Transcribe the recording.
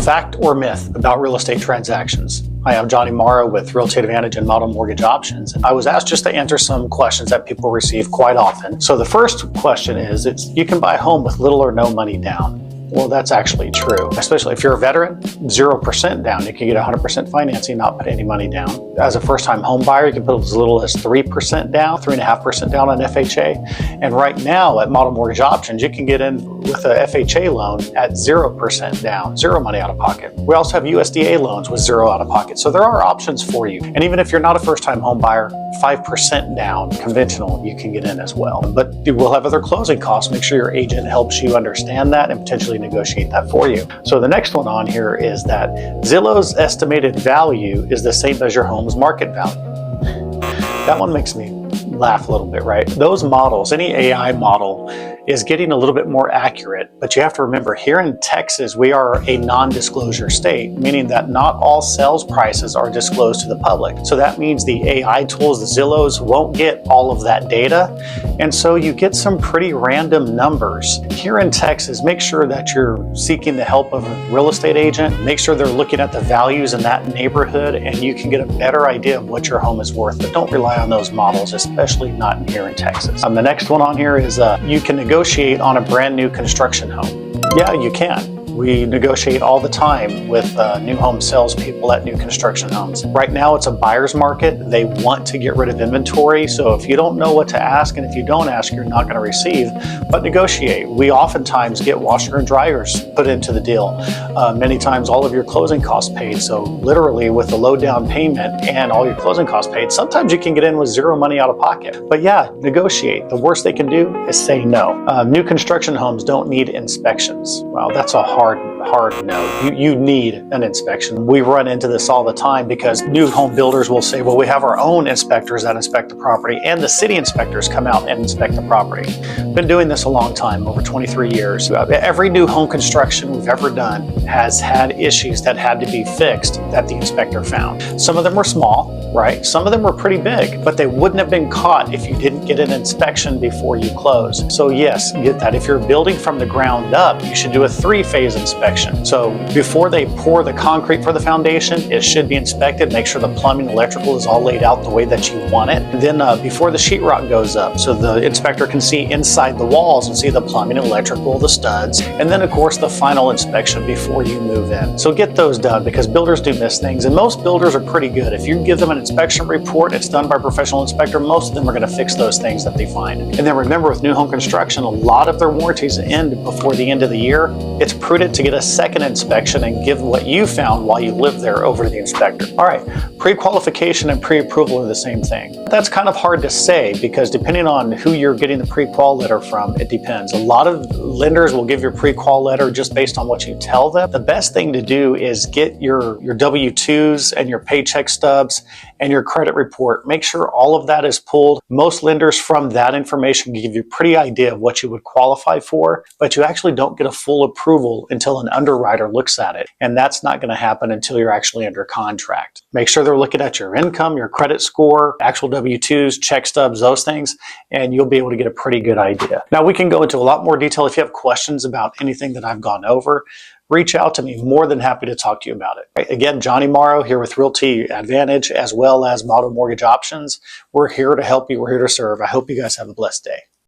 Fact or myth about real estate transactions? Hi, I'm Johnny Morrow with Realty Advantage and Model Mortgage Options. I was asked just to answer some questions that people receive quite often. So the first question is, you can buy a home with little or no money down. Well, that's actually true, especially if you're a veteran, 0% down. You can get 100% financing, not put any money down. As a first-time home buyer, you can put as little as 3% down, 3.5% down on FHA. And right now at Model Mortgage Options, you can get in with a FHA loan at 0% down, zero money out of pocket. We also have USDA loans with zero out of pocket. So there are options for you. And even if you're not a first-time home buyer, 5% down, conventional, you can get in as well. But you will have other closing costs. Make sure your agent helps you understand that and potentially negotiate that for you. So the next one on here is that Zillow's estimated value is the same as your home's market value. That one makes me laugh a little bit, right? Those models, any AI model is getting a little bit more accurate, but you have to remember here in Texas, we are a non-disclosure state, meaning that not all sales prices are disclosed to the public. So that means the AI tools, the Zillows, won't get all of that data. And so you get some pretty random numbers. Here in Texas, make sure that you're seeking the help of a real estate agent. Make sure they're looking at the values in that neighborhood and you can get a better idea of what your home is worth. But don't rely on those models, especially not here in Texas. The next one on here is you can negotiate on a brand new construction home. Yeah, you can. We negotiate all the time with new home salespeople at new construction homes. Right now it's a buyer's market. They want to get rid of inventory. So if you don't know what to ask, and if you don't ask, you're not going to receive, but negotiate. We oftentimes get washer and dryers put into the deal. Many times all of your closing costs paid. So literally with the low down payment and all your closing costs paid, sometimes you can get in with zero money out of pocket. But yeah, negotiate. The worst they can do is say no. New construction homes don't need inspections. Well, that's a hard no. You need an inspection. We run into this all the time because new home builders will say, well, we have our own inspectors that inspect the property and the city inspectors come out and inspect the property. Been doing this a long time, over 23 years. Every new home construction we've ever done has had issues that had to be fixed that the inspector found. Some of them were small, right? Some of them were pretty big, but they wouldn't have been caught if you didn't get an inspection before you close. So yes, get that. If you're building from the ground up, you should do a 3-phase inspection. So before they pour the concrete for the foundation, it should be inspected. Make sure the plumbing, electrical is all laid out the way that you want it. And then before the sheetrock goes up, so the inspector can see inside the walls and see the plumbing, electrical, the studs. And then of course the final inspection before you move in. So get those done because builders do miss things. And most builders are pretty good. If you give them an inspection report, it's done by a professional inspector, most of them are going to fix those things that they find. And then remember with new home construction, a lot of their warranties end before the end of the year. It's prudent to get a second inspection and give what you found while you live there over to the inspector. All right, pre-qualification and pre-approval are the same thing. That's kind of hard to say because depending on who you're getting the pre-qual letter from, it depends. A lot of lenders will give your pre-qual letter just based on what you tell them. The best thing to do is get your W-2s and your paycheck stubs and your credit report. Make sure all of that is pulled. Most lenders from that information can give you a pretty idea of what you would qualify for, but you actually don't get a full approval until an underwriter looks at it. And that's not going to happen until you're actually under contract. Make sure they're looking at your income, your credit score, actual W-2s, check stubs, those things, and you'll be able to get a pretty good idea. Now we can go into a lot more detail. If you have questions about anything that I've gone over, reach out to me. More than happy to talk to you about it. Right. Again, Johnny Morrow here with Realty Advantage as well as Model Mortgage Options. We're here to help you. We're here to serve. I hope you guys have a blessed day.